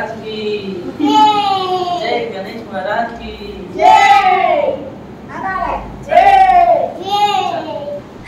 महाराज की जय, गणेश महाराज की जय।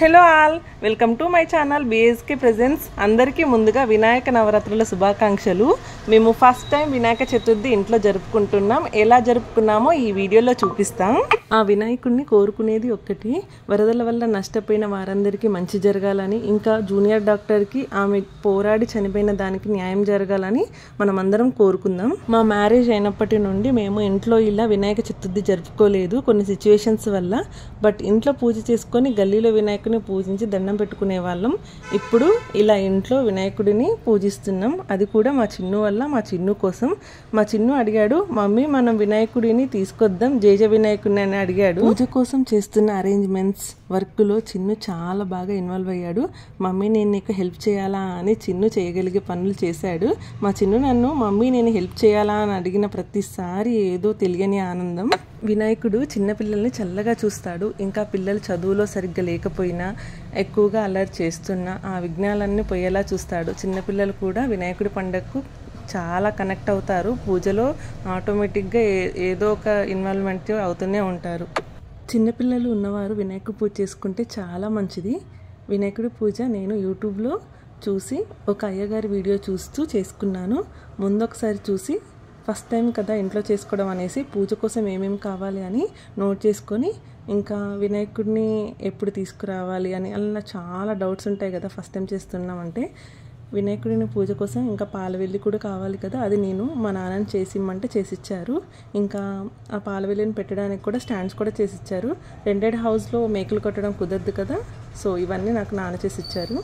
Hello all, welcome to my channel BSK presence. అందరికీ ముందుగా వినాయక నవరాత్రుల శుభాకాంక్షలు. మేము ఫస్ట్ టైం వినాయక చతుర్థి ఇంట్లో జరుపుకుంటున్నాం. ఎలా జరుపుకున్నామో ఈ వీడియోలో చూపిస్తాం. ఆ వినాయకుడిని కోరుకునేది ఒక్కటి, వరదల వల్ల నష్టపోయిన వారందరికీ మంచి జరగాలని, ఇంకా జూనియర్ డాక్టర్కి ఆమె పోరాడి చనిపోయిన దానికి న్యాయం జరగాలని మనమందరం కోరుకుందాం. మా మ్యారేజ్ అయినప్పటి నుండి మేము ఇంట్లో ఇలా వినాయక చతుర్థి జరుపుకోలేదు కొన్ని సిచ్యువేషన్స్ వల్ల. బట్ ఇంట్లో పూజ చేసుకొని గల్లీలో వినాయకుడిని పూజించి దండం పెట్టుకునే వాళ్ళం. ఇప్పుడు ఇలా ఇంట్లో వినాయకుడిని పూజిస్తున్నాం. అది కూడా మా చిన్ను వల్ల, మా చిన్ను కోసం. మా చిన్ను అడిగాడు, మమ్మీ మనం వినాయకుడిని తీసుకొద్దాం జేజ వినాయకుడిని అని అడిగాడు. పూజ కోసం చేస్తున్న అరేంజ్మెంట్స్ వర్క్లో చిన్ను చాలా బాగా ఇన్వాల్వ్ అయ్యాడు. మమ్మీ నేను నీకు హెల్ప్ చేయాలా అని చిన్ను చేయగలిగే పనులు చేశాడు. మా చిన్ను నన్ను మమ్మీ నేను హెల్ప్ చేయాలా అని అడిగిన ప్రతిసారి ఏదో తెలియని ఆనందం. వినాయకుడు చిన్నపిల్లల్ని చల్లగా చూస్తాడు. ఇంకా పిల్లలు చదువులో సరిగ్గా లేకపోయినా, ఎక్కువగా అల్లరి చేస్తున్నా ఆ విఘ్నాలన్నీ పోయేలా చూస్తాడు. చిన్నపిల్లలు కూడా వినాయకుడి పండుగకు చాలా కనెక్ట్ అవుతారు. పూజలో ఆటోమేటిక్గా ఏదో ఒక ఇన్వాల్వ్మెంట్ అవుతూనే ఉంటారు. చిన్నపిల్లలు ఉన్నవారు వినాయక పూజ చేసుకుంటే చాలా మంచిది. వినాయకుడి పూజ నేను యూట్యూబ్లో చూసి ఒక అయ్యగారి వీడియో చూస్తూ చేసుకున్నాను. ముందొకసారి చూసి ఫస్ట్ టైం కదా ఇంట్లో చేసుకోవడం అనేసి పూజ కోసం ఏమేమి కావాలి అని నోట్ చేసుకొని, ఇంకా వినాయకుడిని ఎప్పుడు తీసుకురావాలి అని అలా చాలా డౌట్స్ ఉంటాయి కదా ఫస్ట్ టైం చేస్తున్నామంటే. వినాయకుడిని పూజ కోసం ఇంకా పాలవెల్లి కూడా కావాలి కదా, అది నేను మా నాన్నని చేసిమ్మంటే చేసిచ్చారు. ఇంకా ఆ పాలవెల్లిని పెట్టడానికి కూడా స్టాండ్స్ కూడా చేసిచ్చారు. రెంటెడ్ హౌస్లో మేకలు కొట్టడం కుదరదు కదా, సో ఇవన్నీ నాకు నాన్న చేసిచ్చారు.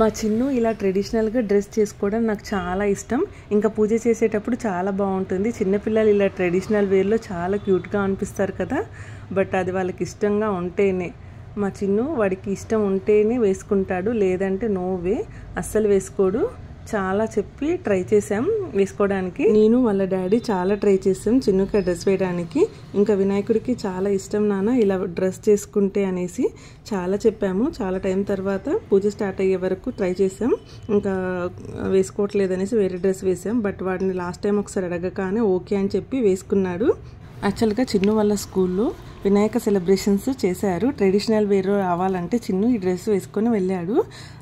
మా చిన్ను ఇలా ట్రెడిషనల్గా డ్రెస్ చేసుకోవడం నాకు చాలా ఇష్టం. ఇంకా పూజ చేసేటప్పుడు చాలా బాగుంటుంది. చిన్నపిల్లలు ఇలా ట్రెడిషనల్ వేర్లో చాలా క్యూట్గా అనిపిస్తారు కదా, బట్ అది వాళ్ళకి ఇష్టంగా ఉంటేనే. మా చిన్ను వాడికి ఇష్టం ఉంటేనే వేసుకుంటాడు, లేదంటే నో వే, అస్సలు వేసుకోడు. చాలా చెప్పి ట్రై చేసాం వేసుకోవడానికి. నేను వాళ్ళ డాడీ చాలా ట్రై చేసాం చిన్నుకి డ్రెస్ వేయడానికి. ఇంకా వినాయకుడికి చాలా ఇష్టం నాన్న ఇలా డ్రెస్ చేసుకుంటే అనేసి చాలా చెప్పాము. చాలా టైం తర్వాత పూజ స్టార్ట్ అయ్యే వరకు ట్రై చేసాం. ఇంకా వేసుకోవట్లేదు అనేసి వేరే డ్రెస్ వేసాం. బట్ వాడిని లాస్ట్ టైం ఒకసారి అడగగానే ఓకే అని చెప్పి వేసుకున్నాడు. యాక్చువల్గా చిన్ను వాళ్ళ స్కూల్లో వినాయక సెలబ్రేషన్స్ చేశారు. ట్రెడిషనల్ వేర్ రావాలంటే చిన్ను ఈ డ్రెస్ వేసుకొని వెళ్ళాడు.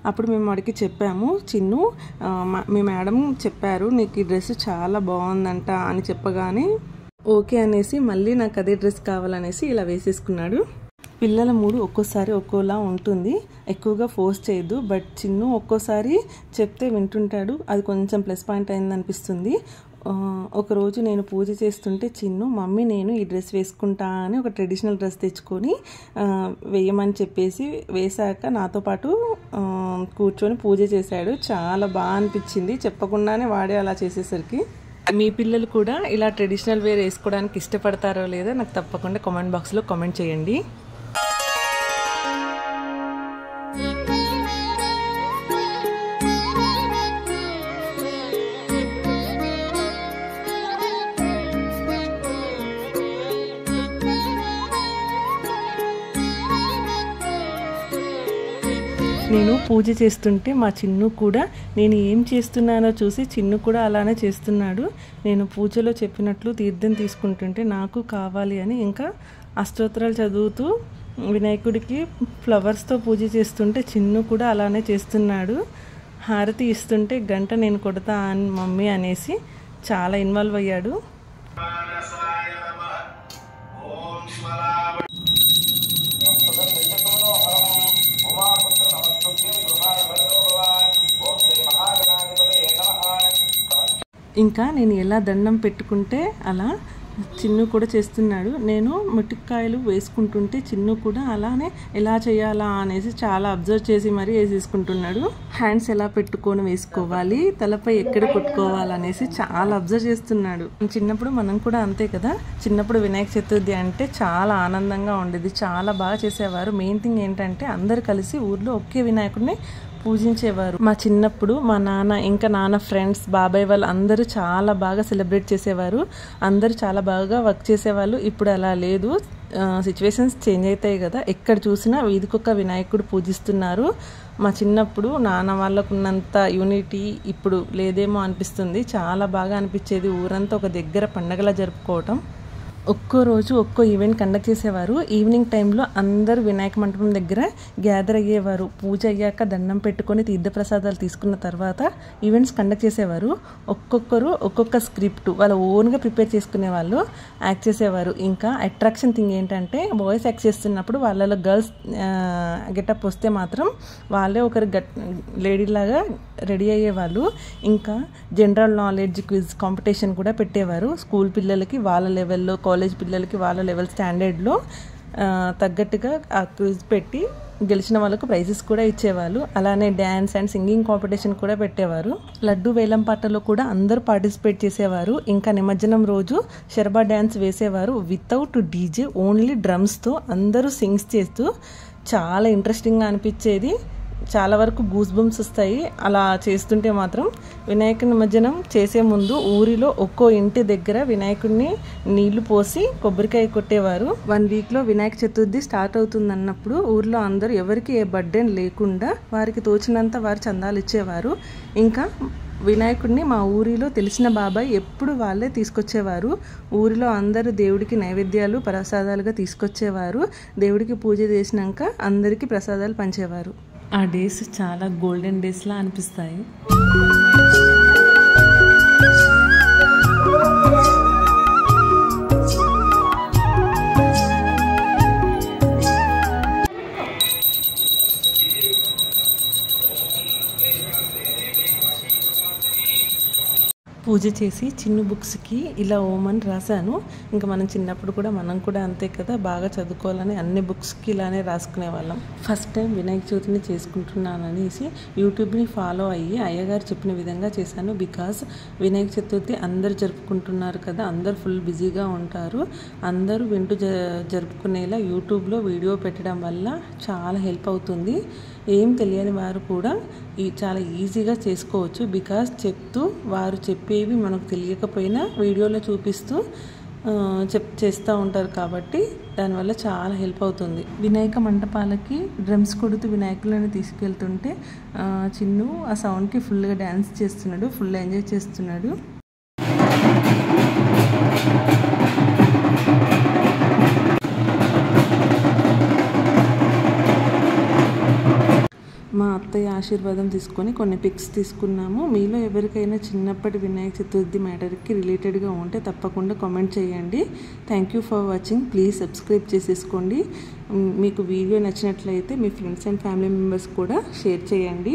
అప్పుడు మేము వాడికి చెప్పాము, చిన్ను మీ మేడం చెప్పారు నీకు ఈ డ్రెస్ చాలా బాగుందంట అని చెప్పగానే ఓకే అనేసి మళ్ళీ నాకు అదే డ్రెస్ కావాలనేసి ఇలా వేసేసుకున్నాడు. పిల్లల మూడు ఒక్కోసారి ఒక్కోలా ఉంటుంది, ఎక్కువగా ఫోర్స్ చేయొద్దు. బట్ చిన్ను ఒక్కోసారి చెప్తే వింటుంటాడు, అది కొంచెం ప్లస్ పాయింట్ అయిందనిపిస్తుంది. ఒకరోజు నేను పూజ చేస్తుంటే చిన్ను మమ్మీ నేను ఈ డ్రెస్ వేసుకుంటా అని ఒక ట్రెడిషనల్ డ్రెస్ తెచ్చుకొని వేయమని చెప్పేసి వేశాక నాతో పాటు కూర్చొని పూజ చేశాడు. చాలా బాగా అనిపించింది, చెప్పకుండానే వాడే అలా చేసేసరికి. మీ పిల్లలు కూడా ఇలా ట్రెడిషనల్ వేర్ వేసుకోవడానికి ఇష్టపడతారో లేదో నాకు తప్పకుండా కామెంట్ బాక్స్లో కామెంట్ చేయండి. నేను పూజ చేస్తుంటే మా చిన్ను కూడా నేను ఏం చేస్తున్నానో చూసి చిన్ను కూడా అలానే చేస్తున్నాడు. నేను పూజలో చెప్పినట్లు తీర్థం తీసుకుంటుంటే నాకు కావాలి అని ఇంకా అష్టోత్తరాలు చదువుతూ వినాయకుడికి ఫ్లవర్స్తో పూజ చేస్తుంటే చిన్ను కూడా అలానే చేస్తున్నాడు. హారతి ఇస్తుంటే గంట నేను కొడతా అని మమ్మీ అనేసి చాలా ఇన్వాల్వ్ అయ్యాడు. ఇంకా నేను ఎలా దండం పెట్టుకుంటే అలా చిన్ను కూడా చేస్తున్నాడు. నేను మొట్టికాయలు వేసుకుంటుంటే చిన్ను కూడా అలానే ఎలా చేయాలా అనేసి చాలా అబ్జర్వ్ చేసి మరీ వేసేసుకుంటున్నాడు. హ్యాండ్స్ ఎలా పెట్టుకొని వేసుకోవాలి, తలపై ఎక్కడ కొట్టుకోవాలనేసి చాలా అబ్జర్వ్ చేస్తున్నాడు. చిన్నప్పుడు మనం కూడా అంతే కదా, చిన్నప్పుడు వినాయక చతుర్థి అంటే చాలా ఆనందంగా ఉండేది, చాలా బాగా చేసేవారు. మెయిన్ థింగ్ ఏంటంటే అందరు కలిసి ఊర్లో ఒకే వినాయకుడిని పూజించేవారు. మా చిన్నప్పుడు మా నాన్న ఇంకా నాన్న ఫ్రెండ్స్ బాబాయ్ వాళ్ళు అందరూ చాలా బాగా సెలబ్రేట్ చేసేవారు, అందరూ చాలా బాగా వర్క్ చేసేవాళ్ళు. ఇప్పుడు అలా లేదు, సిచ్యువేషన్స్ చేంజ్ అవుతాయి కదా, ఎక్కడ చూసినా వీధికొక వినాయకుడు పూజిస్తున్నారు. మా చిన్నప్పుడు నాన్న వాళ్ళకు ఉన్నంత యూనిటీ ఇప్పుడు లేదేమో అనిపిస్తుంది. చాలా బాగా అనిపించేది, ఊరంతా ఒక దగ్గర పండగలా జరుపుకోవటం. ఒక్కో రోజు ఒక్కో ఈవెంట్ కండక్ట్ చేసేవారు. ఈవినింగ్ టైంలో అందరూ వినాయక మంటపం దగ్గర గ్యాదర్ అయ్యేవారు. పూజ అయ్యాక దండం పెట్టుకొని తీర్థప్రసాదాలు తీసుకున్న తర్వాత ఈవెంట్స్ కండక్ట్ చేసేవారు. ఒక్కొక్కరు ఒక్కొక్క స్క్రిప్ట్ వాళ్ళ ఓన్గా ప్రిపేర్ చేసుకునే వాళ్ళు యాక్ట్ చేసేవారు. ఇంకా అట్రాక్షన్ థింగ్ ఏంటంటే బాయ్స్ యాక్ట్ చేస్తున్నప్పుడు వాళ్ళలో గర్ల్స్ గెటప్ వస్తే మాత్రం వాళ్ళే ఒకరు లేడీలాగా రెడీ అయ్యేవాళ్ళు. ఇంకా జనరల్ నాలెడ్జ్ క్విజ్ కాంపిటీషన్ కూడా పెట్టేవారు. స్కూల్ పిల్లలకి వాళ్ళ లెవెల్లో, కాలేజ్ పిల్లలకి వాళ్ళ లెవెల్ స్టాండర్డ్లో తగ్గట్టుగా ఆ క్విజ్ పెట్టి గెలిచిన వాళ్ళకు ప్రైజెస్ కూడా ఇచ్చేవాళ్ళు. అలానే డ్యాన్స్ అండ్ సింగింగ్ కాంపిటీషన్ కూడా పెట్టేవారు. లడ్డు వేలం పాటలో కూడా అందరూ పార్టిసిపేట్ చేసేవారు. ఇంకా నిమజ్జనం రోజు షర్బా డ్యాన్స్ వేసేవారు వితౌట్ డీజే, ఓన్లీ డ్రమ్స్తో అందరూ సింగ్స్ చేస్తూ. చాలా ఇంట్రెస్టింగ్గా అనిపించేది, చాలా వరకు గూస్ బంప్స్ వస్తాయి అలా చేస్తుంటే మాత్రం. వినాయక నిమజ్జనం చేసే ముందు ఊరిలో ఒక్కో ఇంటి దగ్గర వినాయకుడిని నీళ్లు పోసి కొబ్బరికాయ కొట్టేవారు. 1 వీక్లో వినాయక చతుర్థి స్టార్ట్ అవుతుంది అన్నప్పుడు ఊరిలో అందరూ ఎవరికి ఏ బర్డెన్ లేకుండా వారికి తోచినంత వారు చందాలు ఇచ్చేవారు. ఇంకా వినాయకుడిని మా ఊరిలో తెలిసిన బాబాయ్ ఎప్పుడు వాళ్ళే తీసుకొచ్చేవారు. ఊరిలో అందరూ దేవుడికి నైవేద్యాలు ప్రసాదాలుగా తీసుకొచ్చేవారు. దేవుడికి పూజ చేసినాక అందరికీ ప్రసాదాలు పంచేవారు. ఆ డేస్ చాలా గోల్డెన్ డేస్లా అనిపిస్తాయి. పూజ చేసి చిన్ను బుక్స్కి ఇలా ఓమని రాశాను. ఇంకా మనం చిన్నప్పుడు కూడా మనం కూడా అంతే కదా, బాగా చదువుకోవాలని అన్ని బుక్స్కి ఇలానే రాసుకునే వాళ్ళం. ఫస్ట్ టైం వినాయక చవితిని చేసుకుంటున్నాను అనేసి యూట్యూబ్ని ఫాలో అయ్యి అయ్యగారు చెప్పిన విధంగా చేశాను. బికాస్ వినాయక చతుర్థి అందరు జరుపుకుంటున్నారు కదా, అందరు ఫుల్ బిజీగా ఉంటారు. అందరూ వింటూ జరుపుకునేలా యూట్యూబ్లో వీడియో పెట్టడం వల్ల చాలా హెల్ప్ అవుతుంది. ఏం తెలియని వారు కూడా చాలా ఈజీగా చేసుకోవచ్చు. బికాస్ చెప్తూ వారు చెప్పేవి మనకు తెలియకపోయినా వీడియోలో చూపిస్తూ చేస్తూ ఉంటారు కాబట్టి దానివల్ల చాలా హెల్ప్ అవుతుంది. వినాయక మంటపాలకి డ్రమ్స్ కొడుతూ వినాయకులను తీసుకెళ్తుంటే చిన్ను ఆ సౌండ్కి ఫుల్గా డ్యాన్స్ చేస్తున్నాడు, ఫుల్ ఎంజాయ్ చేస్తున్నాడు. మా అత్తయ్య ఆశీర్వాదం తీసుకొని కొన్ని పిక్స్ తీసుకున్నాము. మీలో ఎవరికైనా చిన్నప్పటి వినాయక చతుర్థి మ్యాటర్కి రిలేటెడ్గా ఉంటే తప్పకుండా కామెంట్ చేయండి. Thank you for watching. Please subscribe చేసేసుకోండి. మీకు వీడియో నచ్చినట్లయితే మీ ఫ్రెండ్స్ అండ్ ఫ్యామిలీ మెంబర్స్ కూడా షేర్ చేయండి.